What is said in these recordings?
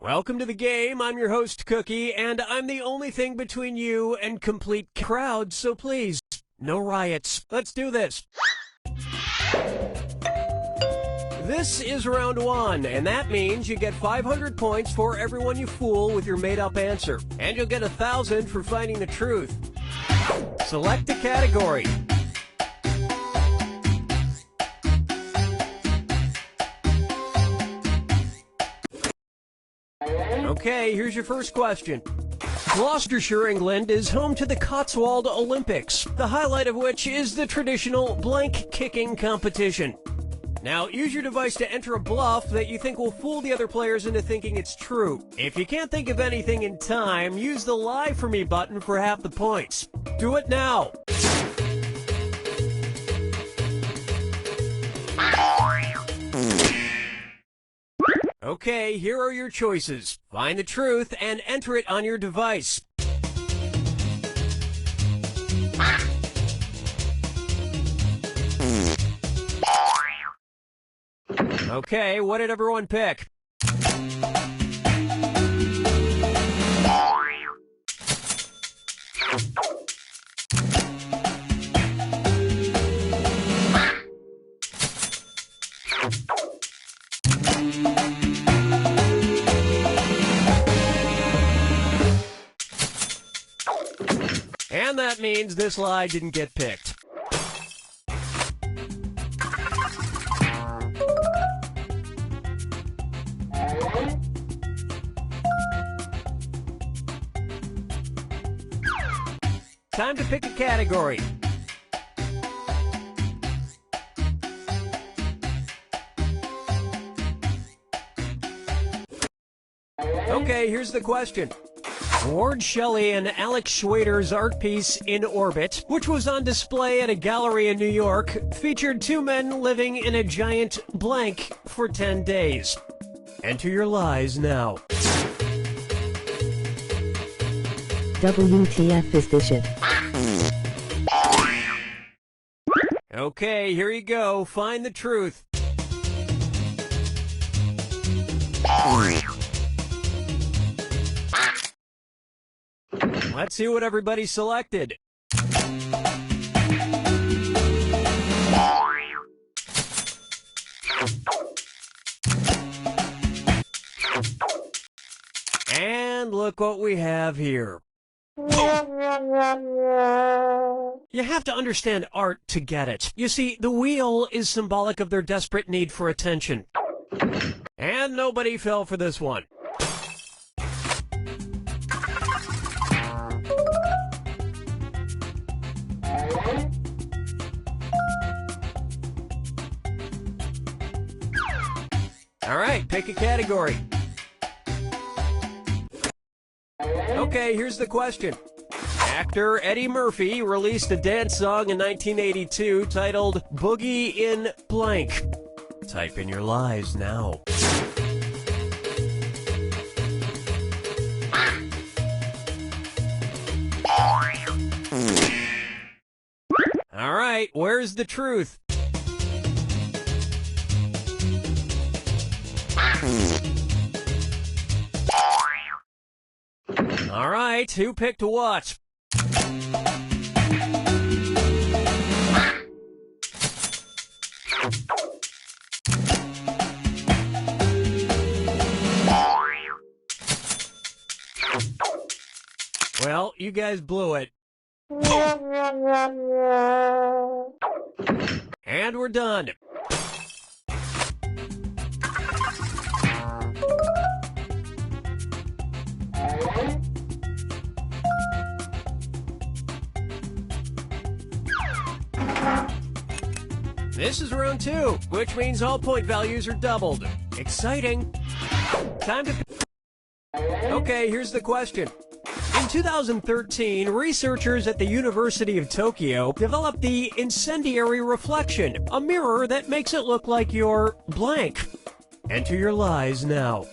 Welcome to the game. I'm your host, Cookie, and I'm the only thing between you and complete crowd, so please, no riots. Let's do this. This is round one, and that means you get 500 points for everyone you fool with your made-up answer, and you'll get 1,000 for finding the truth. Select a category. Okay, here's your first question. Gloucestershire, England is home to the Cotswold Olympics, the highlight of which is the traditional blank kicking competition. Now, use your device to enter a bluff that you think will fool the other players into thinking it's true. If you can't think of anything in time, use the Lie For Me button for half the points. Do it now. Okay, here are your choices. Find the truth and enter it on your device. Okay, what did everyone pick? And that means this lie didn't get picked. Time to pick a category. Okay, here's the question. Ward Shelley and Alex Schwader's art piece In Orbit, which was on display at a gallery in New York, featured two men living in a giant blank for 10 days. Enter your lies now. WTF is this shit? Okay, here you go. Find the truth. Let's see what everybody selected. And look what we have here. You have to understand art to get it. You see, the wheel is symbolic of their desperate need for attention. And nobody fell for this one. All right, pick a category. Okay, here's the question. Actor Eddie Murphy released a dance song in 1982 titled Boogie in Blank. Type in your lies now. All right, where's the truth? All right, who picked what? Well, you guys blew it. And we're done. This is round two, which means all point values are doubled. Exciting. Time to... Okay, here's the question. In 2013, researchers at the University of Tokyo developed the incendiary reflection, a mirror that makes it look like you're blank. Enter your lies now.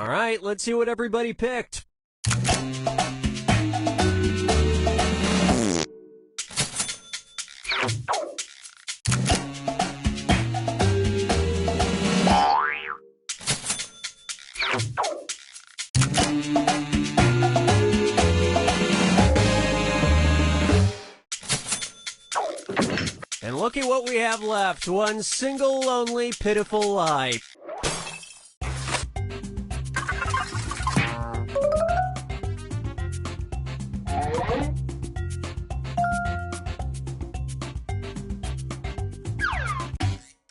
All right, let's see what everybody picked. And look at what we have left. One single, lonely, pitiful lie.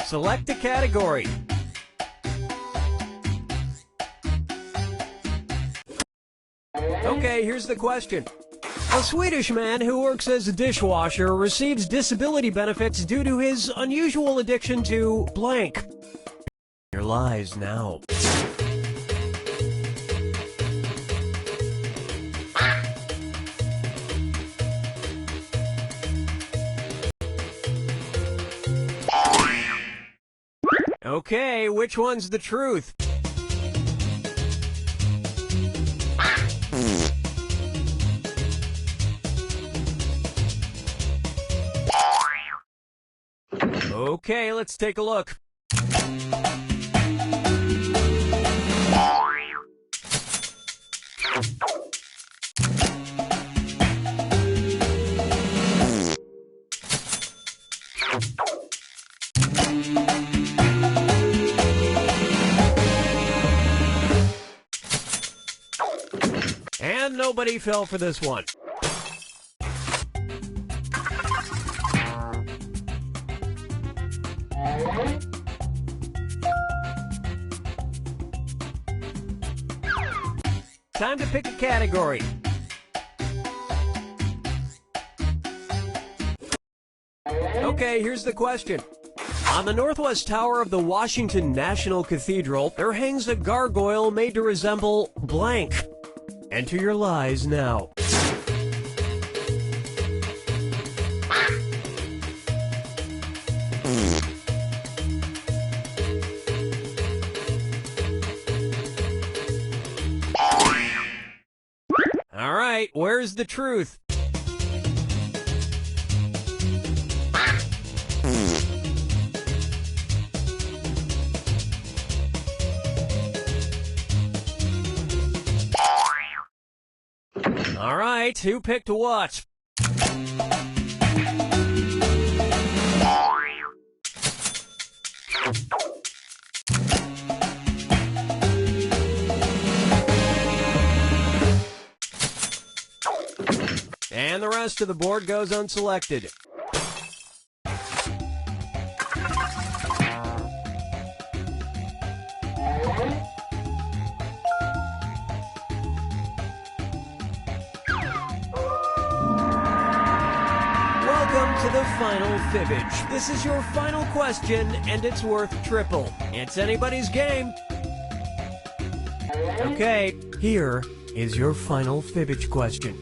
Select a category. Okay, here's the question. A Swedish man who works as a dishwasher receives disability benefits due to his unusual addiction to blank. Your lies now. Okay, which one's the truth? Okay, let's take a look. And nobody fell for this one. Time to pick a category. Okay, here's the question. On the northwest tower of the Washington National Cathedral, there hangs a gargoyle made to resemble blank. Enter your lies now. All right, where's the truth? All right, who picked what? And the rest of the board goes unselected. Welcome to the final fibbage. This is your final question, and it's worth triple. It's anybody's game. Okay, here is your final fibbage question.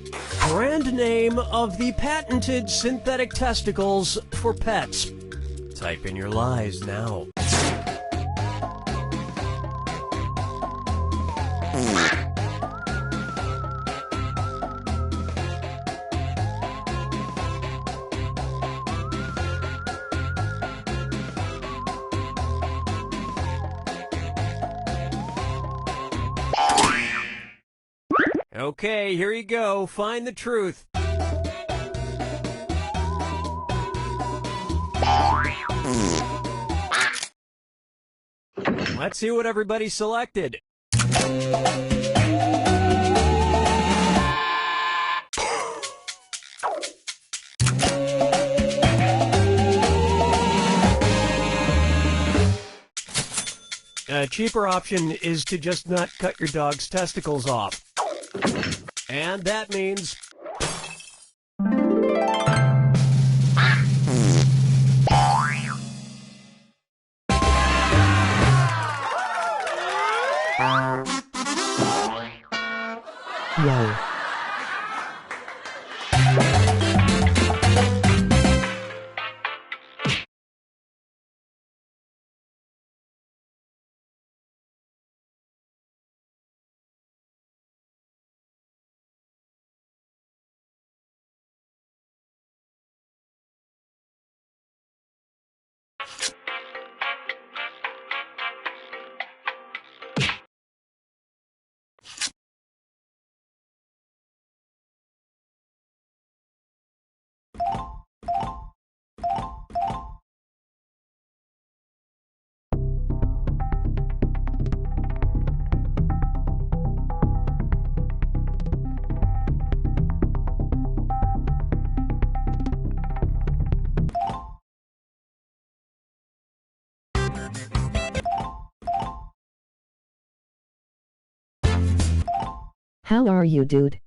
Brand name of the patented synthetic testicles for pets. Type in your lies now. Okay, here you go. Find the truth. Let's see what everybody selected. A cheaper option is to just not cut your dog's testicles off. And that means... Whoa. How are you, dude?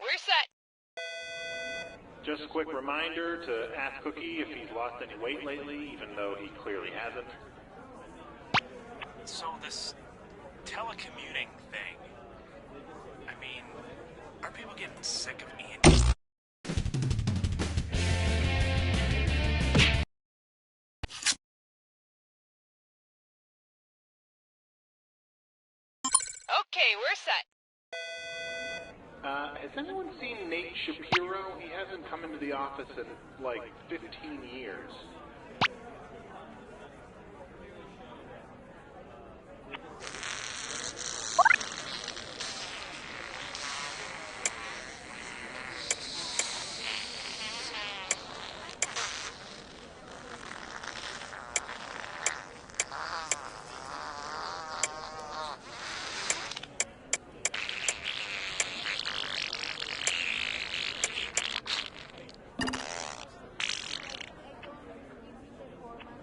We're set. Just a quick reminder to ask Cookie if he's lost any weight lately, even though he clearly hasn't. So this telecommuting thing, I mean, are people getting sick of Andy? Okay, we're set. Has anyone seen Nate Shapiro? He hasn't come into the office in, like, 15 years.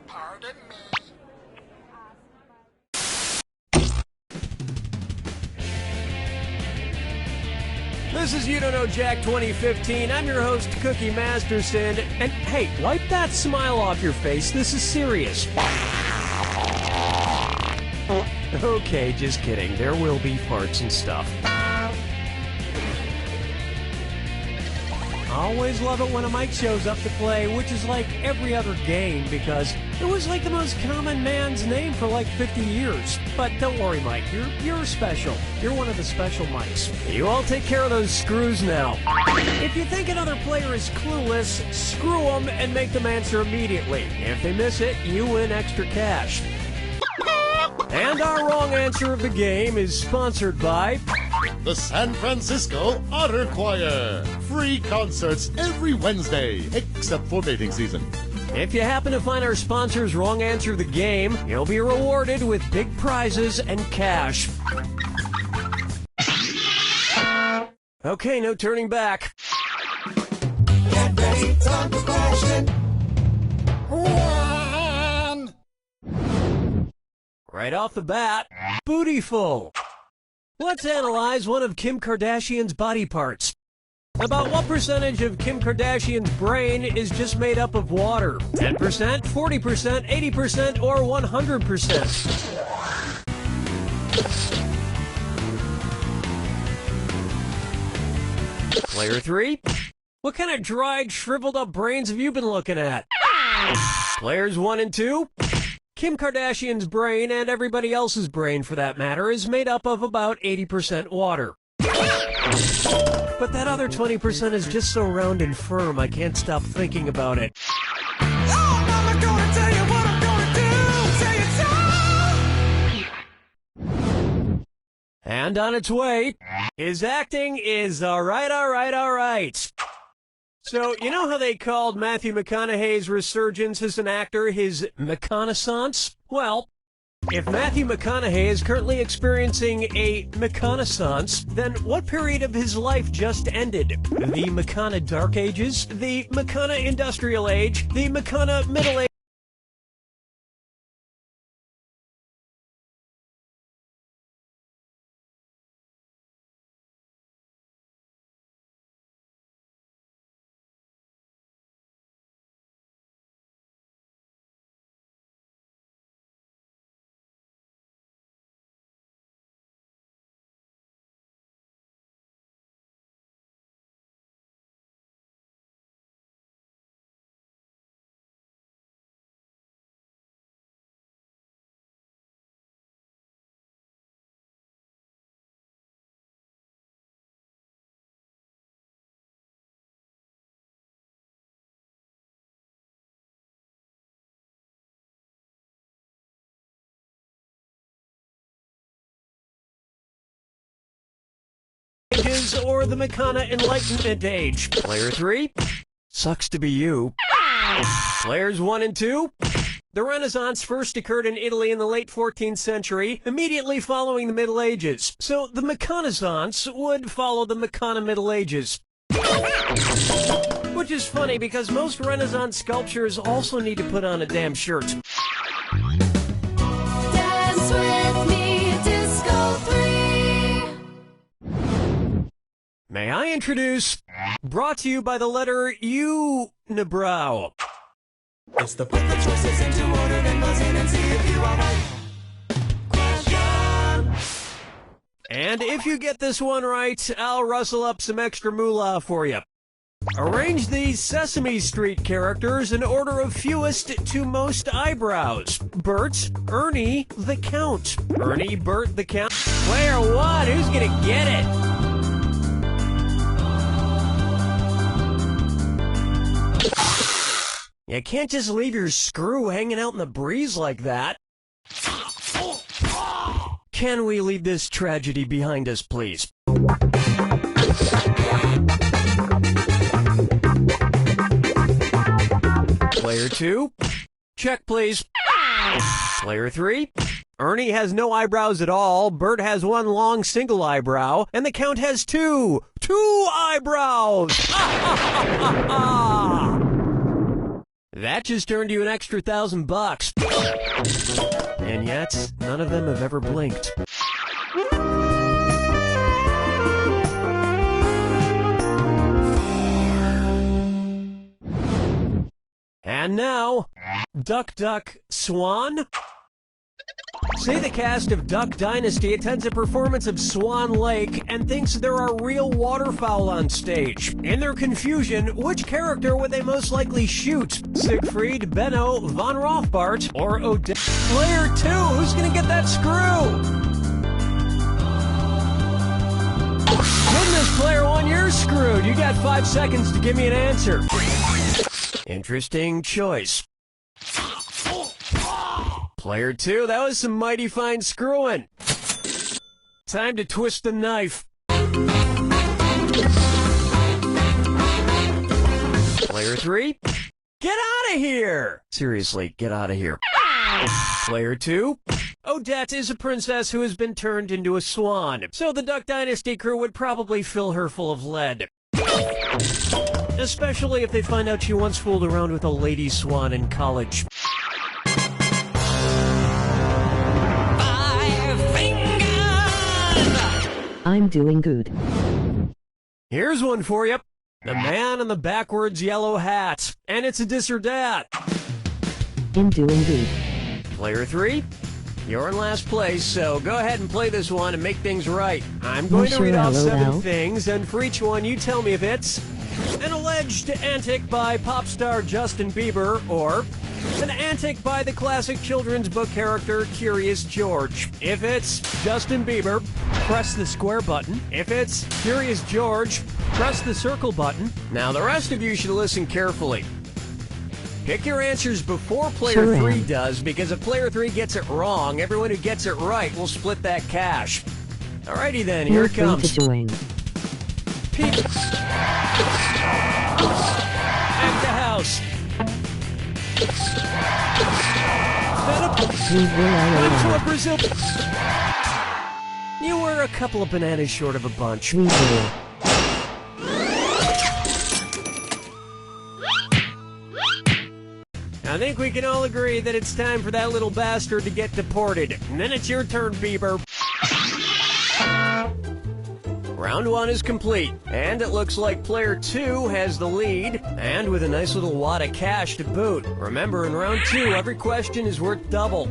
Pardon me. This is You Don't Know Jack 2015. I'm your host, Cookie Masterson. And hey, wipe that smile off your face. This is serious. Okay, just kidding. There will be farts and stuff. I always love it when a mic shows up to play, which is like every other game, because it was like the most common man's name for like 50 years. But don't worry, Mike, you're special. You're one of the special mics. You all take care of those screws now. If you think another player is clueless, screw them and make them answer immediately. If they miss it, you win extra cash. And our wrong answer of the game is sponsored by the San Francisco Otter Choir. Free concerts every Wednesday, except for mating season. If you happen to find our sponsor's wrong answer of the game, you'll be rewarded with big prizes and cash. Okay, no turning back. Get ready, time for question. Right off the bat, bootyful. Let's analyze one of Kim Kardashian's body parts. About what percentage of Kim Kardashian's brain is just made up of water? 10%, 40%, 80%, or 100%? Player 3, what kind of dried, shriveled up brains have you been looking at? Players 1 and 2, Kim Kardashian's brain, and everybody else's brain for that matter, is made up of about 80% water. But that other 20% is just so round and firm, I can't stop thinking about it. Oh, Mama, gonna tell you what I'm gonna do. Say it's And on its way, his acting is alright. So, you know how they called Matthew McConaughey's resurgence as an actor his McConaissance? Well, if Matthew McConaughey is currently experiencing a McConaissance, then what period of his life just ended? The McCona Dark Ages? The McCona Industrial Age? The McCona Middle Age? Ages or the Makana Enlightenment Age. Player 3, sucks to be you. Players 1 and 2, the Renaissance first occurred in Italy in the late 14th century, immediately following the Middle Ages. So the Makanaissance would follow the Makana Middle Ages. Which is funny because most Renaissance sculptures also need to put on a damn shirt. Dance with me, Disco 3. May I introduce, brought to you by the letter U, Unibrow. It's the put the choices into order and buzz in and see if you are right. Question. And if you get this one right, I'll rustle up some extra moolah for you. Arrange these Sesame Street characters in order of fewest to most eyebrows. Bert, Ernie, the Count. Ernie, Bert, the Count. Player 1, who's gonna get it? You can't just leave your screw hanging out in the breeze like that. Can we leave this tragedy behind us, please? Player 2, check please. Player 3, Ernie has no eyebrows at all, Bert has one long single eyebrow, and the Count has two eyebrows! That just earned you an extra $1,000. And yet, none of them have ever blinked. And now, Duck Duck Swan? Say the cast of Duck Dynasty attends a performance of Swan Lake and thinks there are real waterfowl on stage. In their confusion, which character would they most likely shoot? Siegfried, Benno, Von Rothbart, or Odette? Player 2, who's gonna get that screw? Goodness, Player 1, you're screwed. You got 5 seconds to give me an answer. Interesting choice. Player 2, that was some mighty fine screwing. Time to twist the knife. Player 3, get out of here! Seriously, get out of here. Player 2, Odette is a princess who has been turned into a swan, so the Duck Dynasty crew would probably fill her full of lead. Especially if they find out she once fooled around with a lady swan in college. I'm doing good. Here's one for you. The man in the backwards yellow hat. And it's a dis or dat. I'm doing good. Player 3, you're in last place, so go ahead and play this one and make things right. I'm going to read off 7 things, and for each one you tell me if it's an alleged antic by pop star Justin Bieber, or an antic by the classic children's book character Curious George. If it's Justin Bieber, press the square button. If it's Curious George, press the circle button. Now the rest of you should listen carefully. Pick your answers before Player 3 does, because if Player 3 gets it wrong, everyone who gets it right will split that cash. Alrighty then, here it comes. To join. Peep. At the house. To a Brazil. You were a couple of bananas short of a bunch. I think we can all agree that it's time for that little bastard to get deported. And then it's your turn, Bieber. Round 1 is complete, and it looks like Player 2 has the lead, and with a nice little wad of cash to boot. Remember, in Round 2, every question is worth double.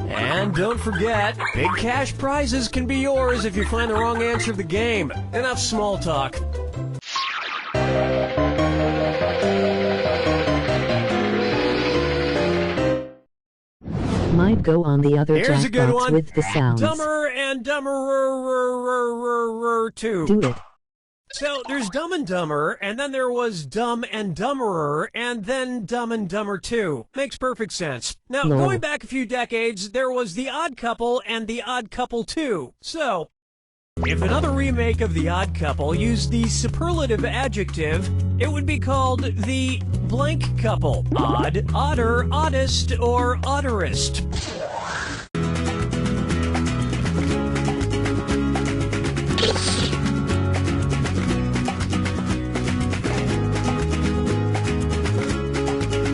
And don't forget, big cash prizes can be yours if you find the wrong answer of the game. Enough small talk. Might go on the other Here's a good jackbox one. with the sounds. Dumber and Dumberer 2. Do it. So there's Dumb and Dumber, and then there was Dumb and Dumberer, and then Dumb and Dumber 2. Makes perfect sense. Now, going back a few decades, there was The Odd Couple and The Odd Couple 2. So, If another remake of The Odd Couple used the superlative adjective, it would be called the blank couple. Odd, odder, oddest, or odderest.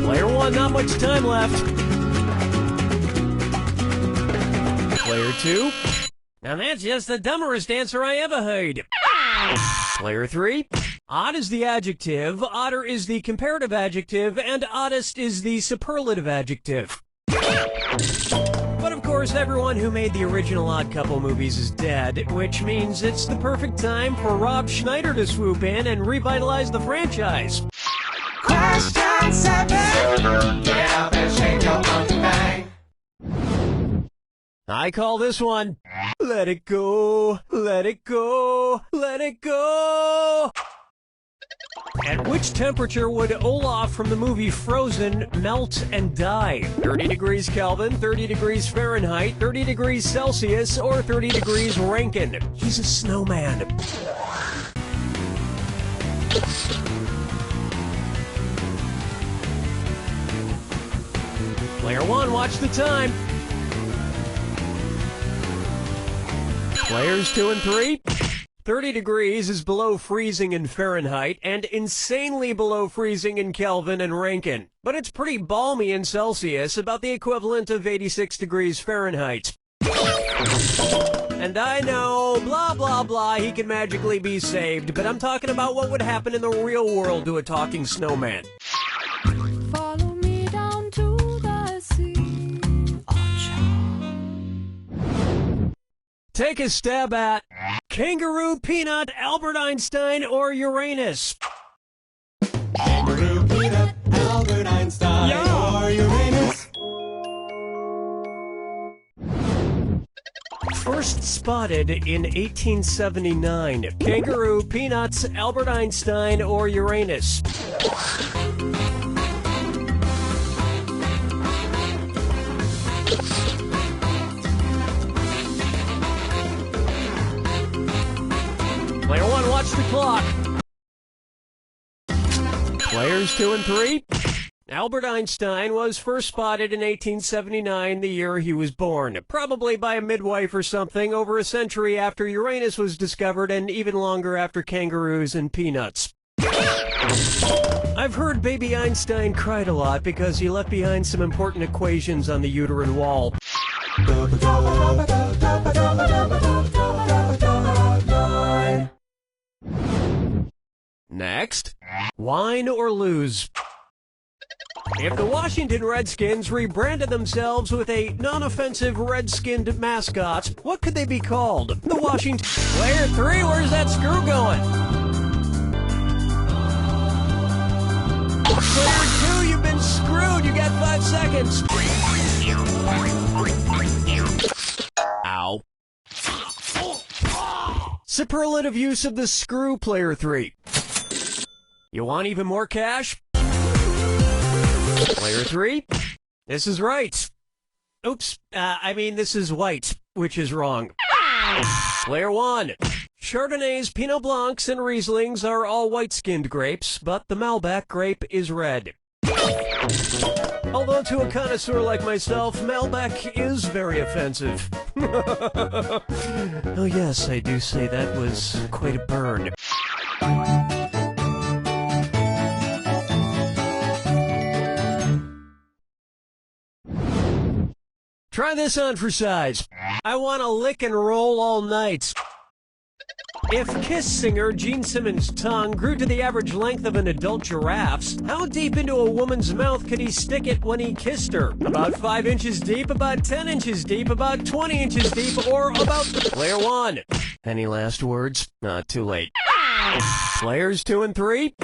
Player 1, not much time left. Player 2. Now that's just the dumberest answer I ever heard. Player 3. Odd is the adjective, odder is the comparative adjective, and oddest is the superlative adjective. But of course, everyone who made the original Odd Couple movies is dead, which means it's the perfect time for Rob Schneider to swoop in and revitalize the franchise. Question 7. Get up and shake your monkey bang. I call this one, let it go, let it go, let it go. At which temperature would Olaf from the movie Frozen melt and die? 30 degrees Kelvin, 30 degrees Fahrenheit, 30 degrees Celsius, or 30 degrees Rankine? He's a snowman. Player 1, watch the time. Players 2 and 3. 30 degrees is below freezing in Fahrenheit and insanely below freezing in Kelvin and Rankine. But it's pretty balmy in Celsius, about the equivalent of 86 degrees Fahrenheit. And I know, blah, blah, blah, he can magically be saved, but I'm talking about what would happen in the real world to a talking snowman. Follow me down to the sea. Take a stab at kangaroo, peanut, Albert Einstein, or Uranus. Kangaroo, peanut, Albert Einstein, or Uranus. First spotted in 1879. Kangaroo, peanuts, Albert Einstein, or Uranus. Player 1, watch the clock. Players 2 and 3. Albert Einstein was first spotted in 1879, the year he was born. Probably by a midwife or something, over a century after Uranus was discovered and even longer after kangaroos and peanuts. I've heard baby Einstein cried a lot because he left behind some important equations on the uterine wall. Next, wine or lose. If the Washington Redskins rebranded themselves with a non-offensive red-skinned mascot, what could they be called? The Washington... Player 3, where's that screw going? Player 2, you've been screwed. You got 5 seconds. Ow. Superlative use of the screw, Player 3. You want even more cash? Player 3, this is right. Oops, this is white, which is wrong. Player 1, Chardonnays, Pinot Blancs, and Rieslings are all white-skinned grapes, but the Malbec grape is red. Although to a connoisseur like myself, Malbec is very offensive. Oh yes, I do say that was quite a burn. Try this on for size. I want to lick and roll all night. If Kiss singer Gene Simmons' tongue grew to the average length of an adult giraffe's, how deep into a woman's mouth could he stick it when he kissed her? About 5 inches deep, about 10 inches deep, about 20 inches deep, or about... Player 1. Any last words? Not too late. Players 2 and 3.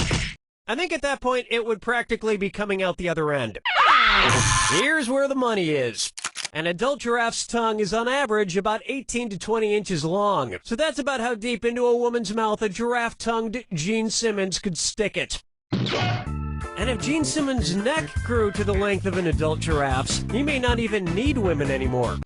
I think at that point it would practically be coming out the other end. Here's where the money is. An adult giraffe's tongue is on average about 18 to 20 inches long. So that's about how deep into a woman's mouth a giraffe-tongued Gene Simmons could stick it. And if Gene Simmons' neck grew to the length of an adult giraffe's, he may not even need women anymore.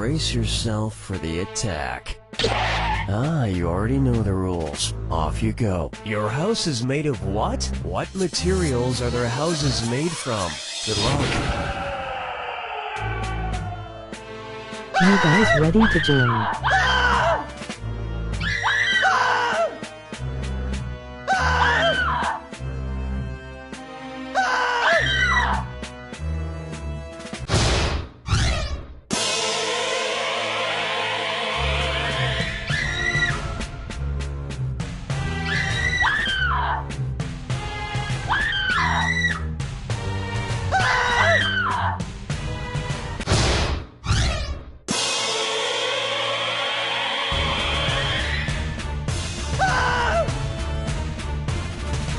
brace yourself for the attack. Ah, you already know the rules. Off you go. Your house is made of what? What materials are their houses made from? Good luck. You guys ready to join?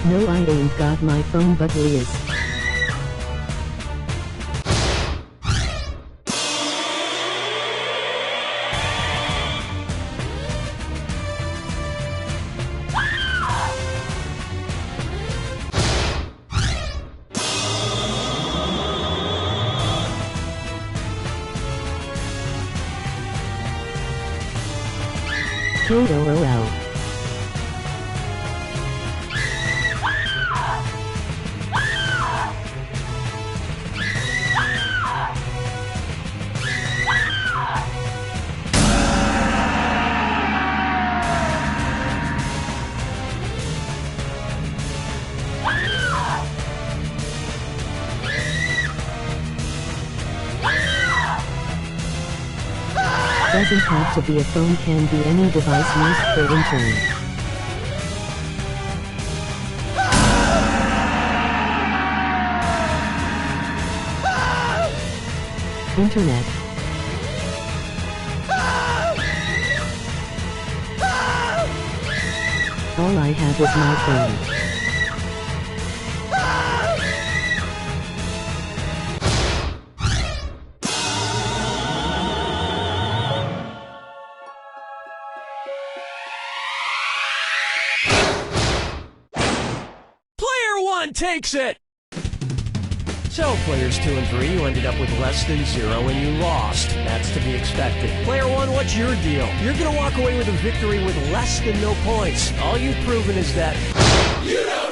No, I ain't got my phone, but Liz. KOOL. Doesn't have to be a phone, can be any device used for internet. Internet. All I have is my phone. Takes it! So, players 2 and 3, you ended up with less than 0 and you lost. That's to be expected. Player 1, what's your deal? You're gonna walk away with a victory with less than no points. All you've proven is that... You know